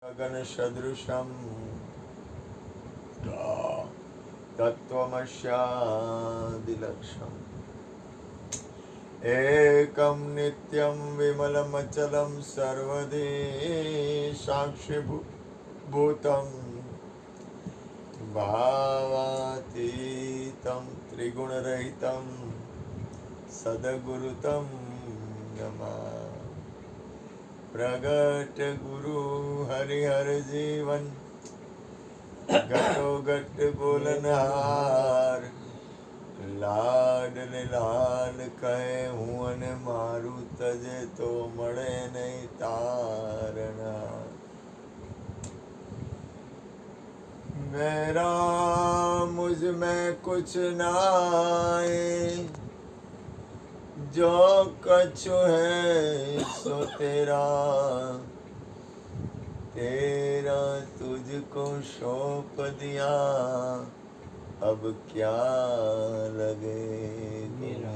ગગન સદૃશમ તત્વમસ્યાદિલક્ષમ એકમ નિત્યમ વિમલમચલમ સર્વદી સાક્ષીભૂતમ ભાવાતીતમ ત્રિગુણરહિતમ સદગુરુતમ નમઃ. પ્રગટ ગુરુ હરિહર જીવન ઘટો ઘટ બોલનહાર લાડ ને લાલ કહે હું અને મારું તજે તો મળે નહીં તારણા. મેરા મુझ में कुछ नाए जो कछु है सो तेरा तेरा तुझको सौंप दिया अब क्या लगे मेरा.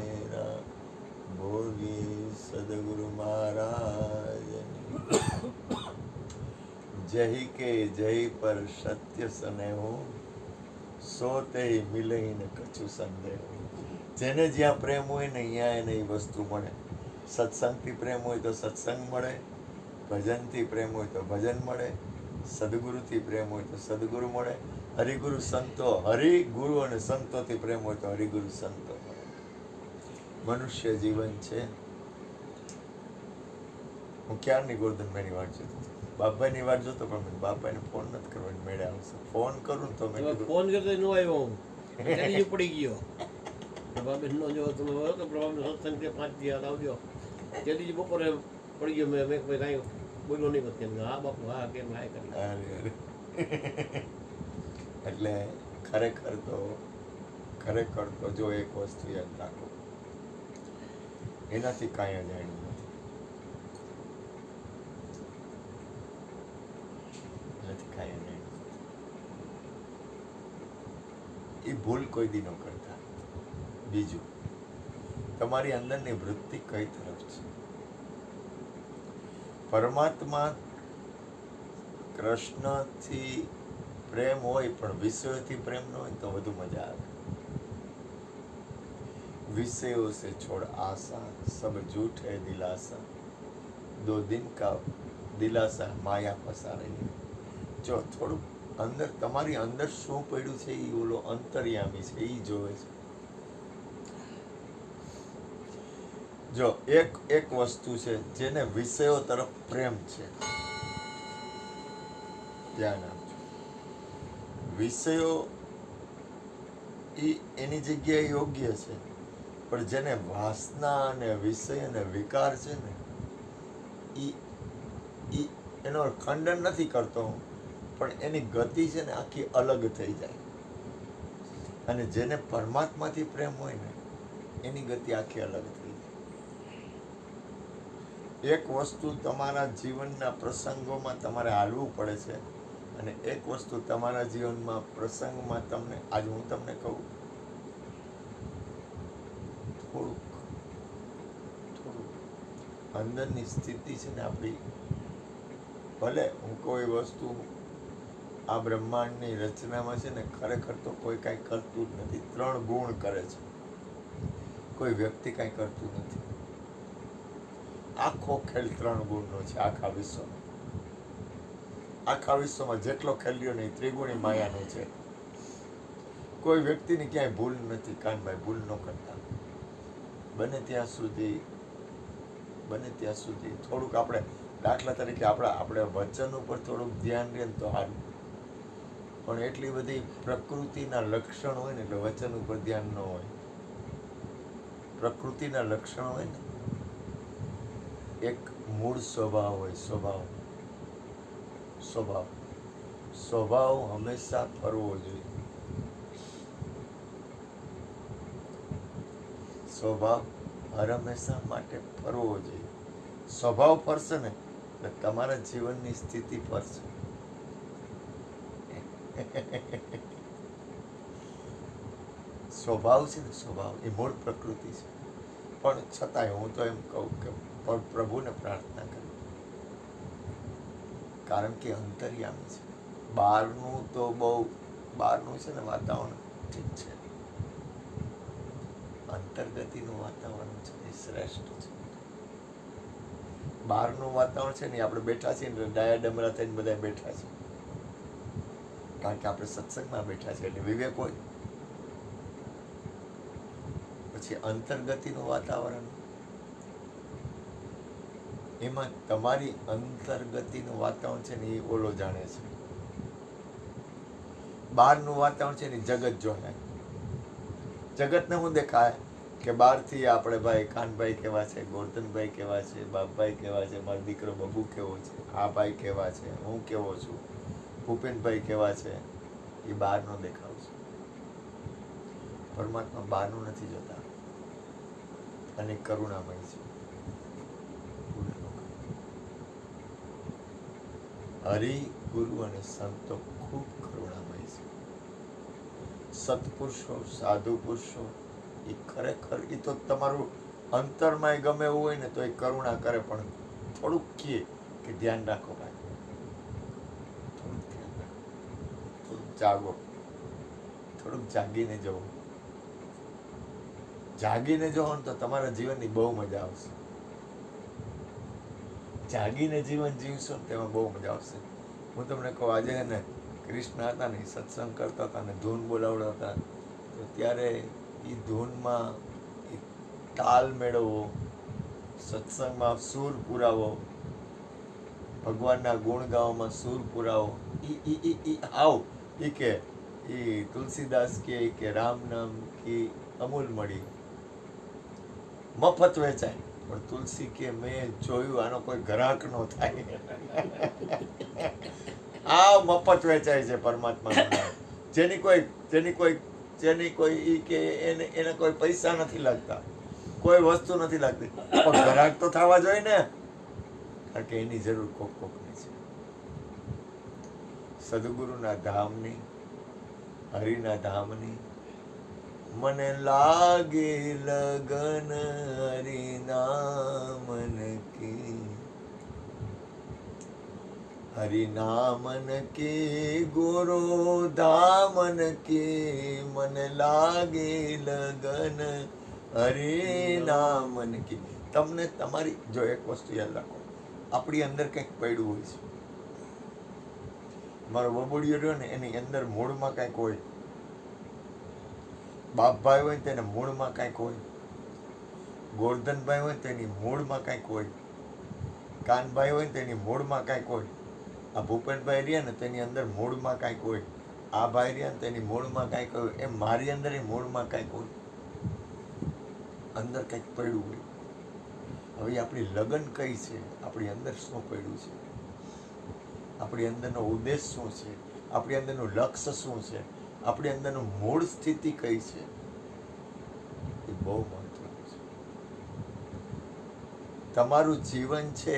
બોલીએ સદગુરુ મહારાજ જય કે જય પર સત્ય સનેહો સો તે મિલે ને કછું સંદેહો. જેને જ્યાં પ્રેમ હોય ને અહીંયા એને એ વસ્તુ મળે. સત્સંગથી પ્રેમ હોય તો સત્સંગ મળે, ભજનથી પ્રેમ હોય તો ભજન મળે, સદગુરુથી પ્રેમ હોય તો સદગુરુ મળે, હરિગુરુ સંતો હરિગુરુ અને સંતોથી પ્રેમ હોય તો હરિગુરુ સંતો મળે. મનુષ્ય જીવન છે. હું ક્યારની ગોરધનભાઈની વાત જોતો હતો, બાપભાઈની વાત જોતો, પણ બાપભાઈને ફોન નથી કરવાનો, મેળે આવશે. ફોન કરું ને તો મેં કીધું ફોન કરતો ન આવ્યો, હું ત્યાંથી પડી ગયો. પ્રભાબેનનો જો તમે હોય કે પ્રભાબેન સત્સંગ કે 5 દી યાદ આવજો, ત્યાંથી બપોરે પડી ગયો. મેં કાંઈ બોલ્યો નહીં પછી. હા બાપુ હા કેમ હા કરી. એટલે ખરેખર તો જો એક વસ્તુ યાદ રાખો, એનાથી કાંઈ અજાણ્યું નથી. એનાથી કાંઈ અજાણ્યું નથી. એ ભૂલ કોઈ દી ન કરતા. બીજું, તમારી અંદરની વૃત્તિ કઈ તરફ છે. પરમાત્મા કૃષ્ણથી પ્રેમ હોય પણ વિષયોથી પ્રેમ ન હોય તો વધુ મજા આવે. विषयों से छोड़ आशा सब झूठ है दिलासा 2 दिन का दिलासा माया पसारेगी. જો થોડું અંદર તમારી અંદર શું પડ્યું છે એ ઓલો અંતર્યામી છે, એ જોવે છે. જો એક વસ્તુ છે જેને વિષયો તરફ પ્રેમ છે, ધ્યાન આપજો. વિષયો એની જગ્યાએ યોગ્ય છે, પણ જેને વાસના અને વિષય અને વિકાર છે ને, એનો ખંડન નથી કરતો હું, પણ એની ગતિ છે ને આખી અલગ થઈ જાય. અને જેને પરમાત્માથી પ્રેમ હોય ને એની ગતિ આખી અલગ થઈ જાય. એક વસ્તુ તમારા જીવનના પ્રસંગોમાં તમારે હાલવું પડે છે, અને એક વસ્તુ તમારા જીવનમાં પ્રસંગમાં તમને, આજ હું તમને કહું, થોડુંક અંદરની સ્થિતિ છે ને આપણી, ભલે હું કોઈ વસ્તુ આ બ્રહ્માંડની રચનામાં છે ને ખરેખર તો કોઈ કાંઈ કરતું જ નથી. 3 ગુણ કરે છે, કોઈ વ્યક્તિ કાંઈ કરતું નથી. આખો ખેલ 3 ગુણનો છે. આખા વિશ્વમાં જેટલો ખેલ રહ્યો ને એ ત્રિગુણી માયાનો છે. કોઈ વ્યક્તિની ક્યાંય ભૂલ નથી. કાનભાઈ ભૂલ ન કરતા. બને ત્યાં સુધી થોડુંક આપણે, દાખલા તરીકે આપણે વચન ઉપર થોડુંક ધ્યાન રહે ને તો સારું. પણ એટલી બધી પ્રકૃતિના લક્ષણ હોય ને એટલે વચન ઉપર ધ્યાન ન હોય. પ્રકૃતિના લક્ષણ હોય ને, એક મૂળ સ્વભાવ હોય. સ્વભાવ હંમેશા ફરવો જોઈએ. સ્વભાવ હર હંમેશા માટે ફરવો જોઈએ. સ્વભાવ ફરશે ને એટલે તમારા જીવનની સ્થિતિ ફરશે. સ્વભાવ છે ને, સ્વભાવ એ મૂળ પ્રકૃતિ છે. પણ છતાંય હું તો એમ કહું કે પ્રભુને પ્રાર્થના કરી, કારણ કે અંતર્યામી છે. બહારનું તો બહારનું છે ને વાતાવરણ ઠીક છે, અંતર્ગતિનું વાતાવરણ છે એ શ્રેષ્ઠ છે. બહારનું વાતાવરણ છે ને આપણે બેઠા છીએ ને ડાયા ડમરા થઈને બધા બેઠા છે, કારણ કે આપણે સત્સંગમાં બેઠા છે એટલે વિવેક હોય. પછી અંતર્ગતિનું વાતાવરણ, એમાં તમારી અંતર્ગતિનું વાતાવરણ છે ને એ ઓલો જાણે છે. બહારનું વાતાવરણ છે ને જગત જોને. જગતને શું દેખાય કે બહારથી આપણે ભાઈ કાનભાઈ કેવા છે, ગોરધનભાઈ કેવા છે, બાપભાઈ કેવા છે, મારો દીકરો બબુ કેવો છે, આ ભાઈ કેવા છે, હું કેવો છું, ભૂપેનભાઈ કેવા છે, એ બહારનો દેખાવ છે. પરમાત્મા બહારનું નથી જોતા અને કરુણામય છે. હરિ, ગુરુ અને સંતો ખૂબ કરુણામય છે. સત્પુરુષો, સાધુ પુરુષો એ ખરેખર એ તો તમારું અંતરમાં ગમે એવું હોય ને તો એ કરુણા કરે, પણ થોડુંક કહે કે ધ્યાન રાખો ભાઈ, થોડુંક ધ્યાન રાખો, થોડુંક જાગો, થોડુંક જાગીને જવો. જાગીને જવો ને તો તમારા જીવનની બહુ મજા આવશે. જાગીને જીવન જીવશો ને તેમાં બહુ મજા આવશે. હું તમને કહું, આજે ને કૃષ્ણ હતા ને સત્સંગ કરતા હતા ને ધૂન બોલાવડાતા, તો ત્યારે એ ધૂનમાં તાલ મેળવવો, સત્સંગમાં સૂર પુરાવો, ભગવાનના ગુણ ગાવામાં સૂર પુરાવો, આવ એ કે એ તુલસીદાસ કે રામ નામ કે અમૂલ મળી, મફત વેચાય. પણ તુલસી કે મેં જોયું આનો કોઈ ગ્રાહક નો થાય. આ મફત વેચાય છે પરમાત્માનું નામ. જેની કોઈ ઈ કે એને કોઈ પૈસા નથી લાગતા, કોઈ વસ્તુ નથી લાગતી, પણ ગ્રાહક તો થવા જોઈએ ને, કારણ કે એની જરૂર કોકની છે. સદગુરુના ધામની, હરિના ધામની, મને લાગે લગન હરિનામન કી, હરિનામન કી ગુરુ ધામન કી, મને લાગે લગન હરિનામન કી. તમને તમારી જો એક વસ્તુ યાદ રાખો, આપણી અંદર કંઈક પડ્યું હોય છે. મારો બબુડિયો રહ્યો ને એની અંદર મૂળમાં કંઈક હોય. બાપભાઈ હોય ને તેને મૂળમાં કંઈક હોય, ગોરધનભાઈ હોય ને તેની મૂળમાં કંઈક હોય, કાનભાઈ હોય ને તેની મૂળમાં કંઈક હોય, આ ભૂપેનભાઈ રહ્યા ને તેની અંદર મૂળમાં કંઈક હોય, આ ભાઈ રહ્યા ને તેની મૂળમાં કંઈક હોય, એમ મારી અંદર એ મૂળમાં કંઈક હોય, અંદર કંઈક પડ્યું હોય. હવે આપણી લગન કઈ છે, આપણી અંદર શું પડ્યું છે, આપણી અંદરનો ઉદ્દેશ શું છે, આપણી અંદરનું લક્ષ્ય શું છે, આપણી અંદરનું મૂળ સ્થિતિ કઈ છે, એ બહુ મહત્વનું છે. તમારું જીવન છે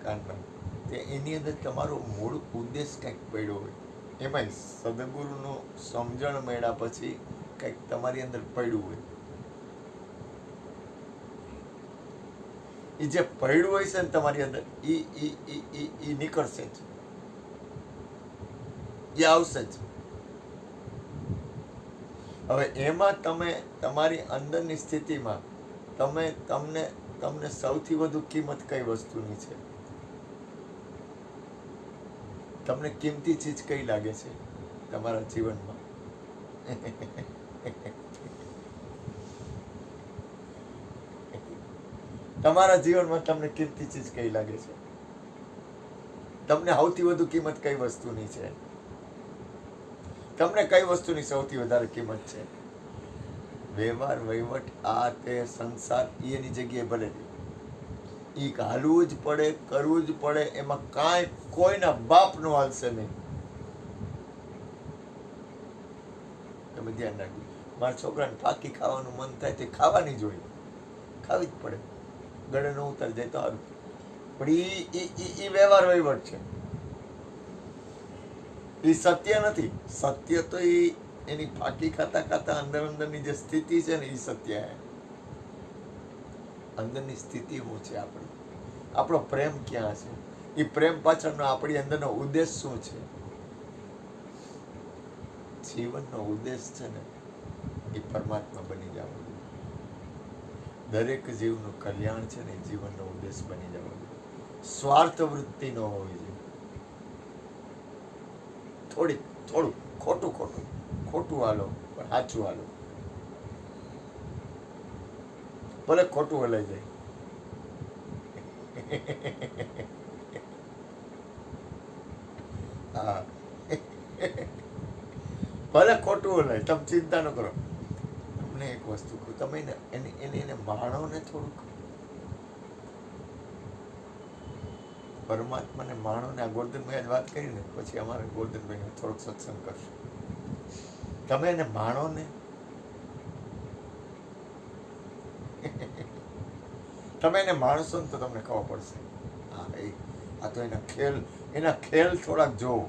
કાનમાં તે એની અંદર તમારો મૂળ ઉદ્દેશ કંઈક પડ્યો હોય. એમાંય સદગુરુનું સમજણ મળ્યા પછી કંઈક તમારી અંદર પડ્યું હોય. એ જે પડ્યું હોય છે ને તમારી અંદર એ નીકળશે જ, એ આવશે જ. હવે એમાં તમે તમારી અંદરની સ્થિતિમાં તમને સૌથી વધુ કિંમત કઈ વસ્તુની છે? તમને કિંમતી ચીજ કઈ લાગે છે તમારા જીવનમાં? તમારા જીવનમાં તમને કિંમતી ચીજ કઈ લાગે છે? તમને સૌથી વધુ કિંમત કઈ વસ્તુની છે? તમને કઈ વસ્તુની સૌથી વધારે કિંમત છે? વ્યવહાર, વહીવટ, આ તે સંસાર એની જગ્યાએ ભલે ઈ હાલવું જ પડે, કરવું જ પડે, એમાં કાંઈ કોઈના બાપનું હાલશે નહીં. તમે ધ્યાન રાખજો. મારા છોકરાને ફાકી ખાવાનું મન થાય તે ખાવાની જોઈએ, ખાવી જ પડે, ગળે ન ઉતર જાય તો સારું. પણ ઈ વ્યવહાર વહીવટ છે, એ સત્ય નથી. સત્ય તો એની ફાકી ખાતા ખાતા અંદરની જે સ્થિતિ છે ને એ સત્ય છે. અંદરની સ્થિતિ શું છે આપણી? આપણો પ્રેમ ક્યાં છે? એ પ્રેમ પાછળનો આપણી અંદરનો ઉદ્દેશ શું છે? જીવનનો ઉદ્દેશ છે ને એ પરમાત્મા બની જવાનું. દરેક જીવનું કલ્યાણ છે ને એ જીવનનો ઉદ્દેશ બની જવાનું. સ્વાર્થ વૃત્તિ ન હોવી જોઈએ. થોડું ખોટું હાલો પણ સાચું હાલો. ભલે ખોટું હલાઈ જાય. હા, ભલે ખોટું હલાય, તમે ચિંતા ન કરો. તમને એક વસ્તુ કહું, તમે એને માણો ને થોડુંક. પરમાત્માને માણો ને. આ ગોરધનભાઈ આજ વાત કરી ને, પછી અમારે ગોરધનભાઈ થોડોક સત્સંગ કરશું. તમે એને માણો ને. તમે એને માણશો ને તો તમને ખબર પડશે. હા, આ તો એના ખેલ થોડાક જોવો.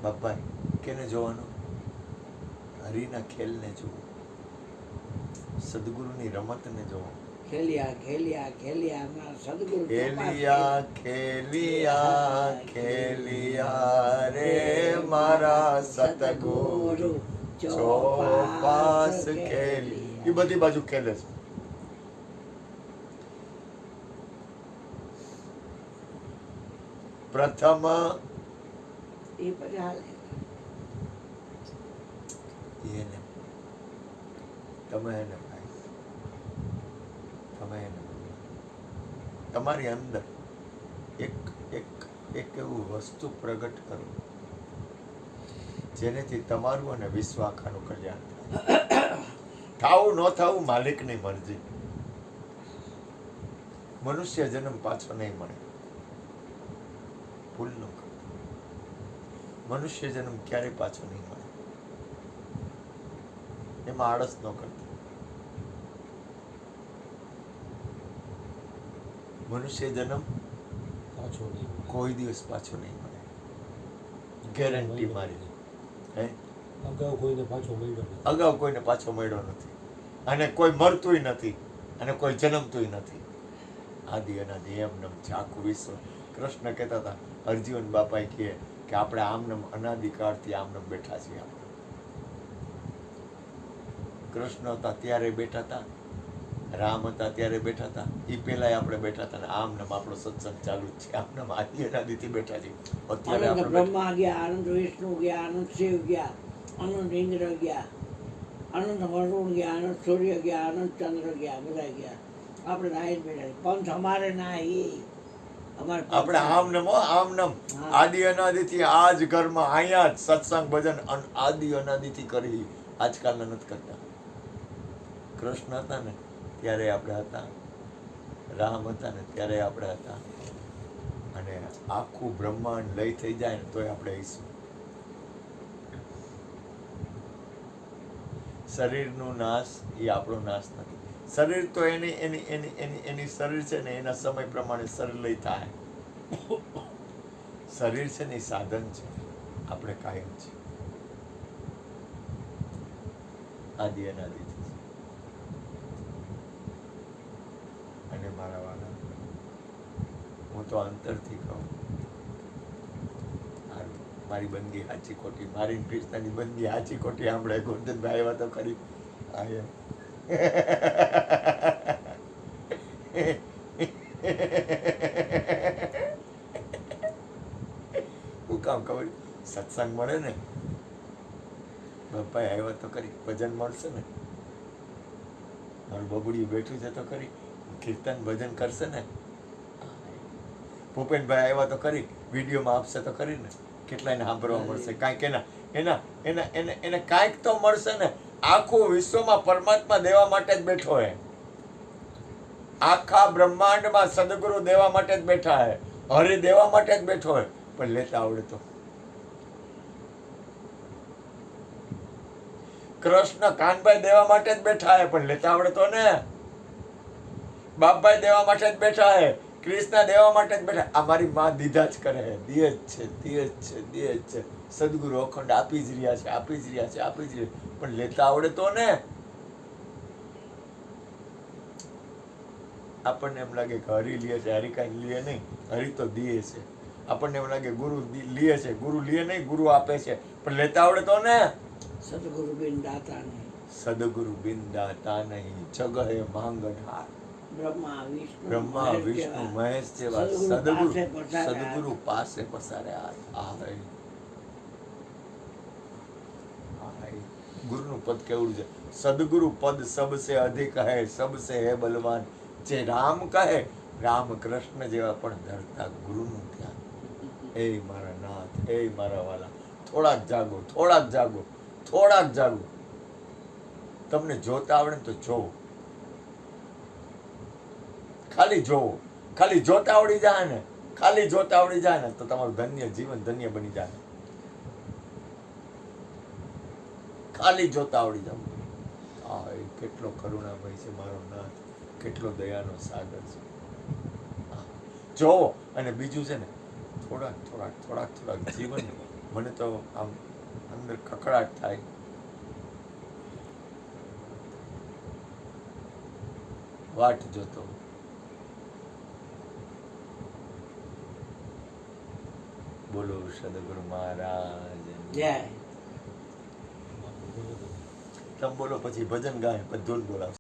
બાપભાઈ કેને જોવાનું? હરિના ખેલને જોવો, સદગુરુની રમતને જોવો. ખેલિયા સદગુરુ ખેલિયા રે મારા સતગુરુ ચોપાસ ખેલી. એ બધી બાજુ ખેલે છે. પ્રથમ એ પછી હાલે. એને તમે એને ભાઈ, તમે એને તમારી અંદર એક એવું વસ્તુ પ્રગટ કરો જેનેથી તમારું અને વિશ્વ આખાનું કલ્યાણ થાય. થાવું ન થાવું માલિકની મરજી. મનુષ્ય જન્મ પાછો નહીં મળે. ભૂલ ન કરો. મનુષ્ય જન્મ ક્યારેય પાછો નહીં મળે. એમાં આળસ ન કરતા. મનુષ્ય જન્મ પાછો નહીં, કોઈ દિવસ પાછો નહીં મળે. ગેરંટી મારી. હે, અગાઉ કોઈને પાછો મળ્યો નથી. અગાઉ કોઈને પાછો મળ્યો નથી, અને કોઈ મરતુંય નથી, અને કોઈ જન્મતુંય નથી. આદિ અનાદિ એમનેમ છે આખું વિશ્વ. કૃષ્ણ કહેતા હતા, અર્જુન બાપાએ કહે કે આપણે આમનેમ અનાદિકાળથી આમનેમ બેઠા છીએ. કૃષ્ણ હતા ત્યારે બેઠા હતા, રામ હતા ત્યારે બેઠા હતા, એ પહેલા આપણે બેઠા હતા, ને આમનેમ આપણો સત્સંગ ચાલુ જ છે. આમનેમ આદિ અનાદિથી બેઠા છીએ. અત્યારે આનંદ આપણે બ્રહ્મા ગયા, આનંદ વિષ્ણુ ગયા, આનંદ શિવ ગયા, આનંદ ઇન્દ્ર ગયા, આનંદ વરુણ ગયા, આનંદ સૂર્ય ગયા, આનંદ ચંદ્ર ગયા, બધા ગયા. આપણે નાઈ બેઠા. પંથ અમારે નાહી. આપણે આમનમ આદિ અનાદિથી આ જ ઘરમાં અહીંયા જ સત્સંગ ભજન આદિ અનાદિથી કરી. આજકાલના નથી કરતા. કૃષ્ણ હતા ને ત્યારે આપણે હતા, રામ હતા ને ત્યારે આપણે હતા, અને આખું બ્રહ્માંડ લઈ થઈ જાય ને તોય આપણે આવીશું. શરીરનો નાશ એ આપણો નાશ નથી. શરીર તો એની શરીર છે ને એના સમય પ્રમાણે શરીર લઈ થાય. શરીર છે ને એ સાધન છે, આપણે કાયમ છે. આદિ અનાદિથી. અને મારા વાલા, હું તો અંતરથી કહું, મારી બંદી હાચી ખોટી, મારી કૃષ્ણની બંદી હાચી ખોટી આપણે ગોરધનભાઈ આવ્યા તો ખરી. હું કામ ખબર, સત્સંગ મળે ને, બાપાએ આવ્યા તો ખરી, ભજન મળશે ને, મારું બબુડિયું બેઠું છે તો ખરી, કીર્તન ભજન કરશે ને, ભૂપેનભાઈ આવ્યા તો ખરી, વિડીયોમાં આપશે તો ખરી ને, કેટલાયને સાંભળવા મળશે. કાંઈક એને કાંઈક તો મળશે ને. આખું વિશ્વમાં પરમાત્મા દેવા માટે જ બેઠો હે. આખા બ્રહ્માંડમાં સદગુરુ દેવા માટે જ બેઠા હે, હરિ દેવા માટે જ બેઠો હે. પણ લેતા આવડે તો. કૃષ્ણ કાનભાઈ દેવા માટે જ બેઠા હે, પણ લેતા આવડે તો ને. બાપભાઈ દેવા માટે જ બેઠા હે, કૃષ્ણ દેવા માટે જ બેઠા. આ મારી માં દીધા જ કરે હે, દિયે જ છે, દિયે જ છે, દિયે જ છે. સદગુરુ અખંડ આપી જ રહ્યા છે, આપી જ રહ્યા છે, આપી જ રહ્યા. પણ લેતા આવડે તો ને. આપણને એમ લાગે કે હરી લે છે, હરી કાંઈ લે નહીં, હરી તો દીએ છે. આપણને એમ લાગે ગુરુ લે છે, ગુરુ લે નહીં, ગુરુ આપે છે, પણ લેતા આવડે તો ને. સદગુરુ બિન દાતા નહીં, સદગુરુ બિન દાતા નહીં, જગહે માંગનહાર. બ્રહ્મા વિષ્ણુ બ્રહ્મા મહેશ વિષ્ણુ જેવા મહેશ જેવા સદગુરુ સદગુરુ પાસે પધાર્યા. સદગુરુ પાસે પસાર્યા આ હે. ગુરુનું પદ કેવડું છે? સદગુરુ પદ સબસે અધિક હૈ, સબસે હૈ બલવાન. જે રામ કહે, રામ કૃષ્ણ જેવા પણ ધરતા ગુરુનું ધ્યાન. એ મારા નાથ, એ મારા વાલા, થોડાક જાગો, થોડાક જાગો, થોડાક જાગો. તમને જોતા આવડે ને તો જોવો, ખાલી જોવો, ખાલી જોતા આવડી જાય ને, ખાલી જોતા આવડી જાય ને તો તમારું ધન્ય જીવન ધન્ય બની જાય. ખાલી જોતા આવડી જાવ. આ એ કેટલો કરુણાભાઈ છે મારો નાથ, કેટલો દયાનો સાગર છે. જોવો. અને બીજું છે ને, થોડાક થોડાક થોડાક થોડાક જીવન, મને તો આમ અંદર કકડાટ થાય. વાટ જોતો. બોલો સદગુરુ મહારાજ. જય. તમે બોલો પછી ભજન ગાય, પછી ધૂન બોલાવશે.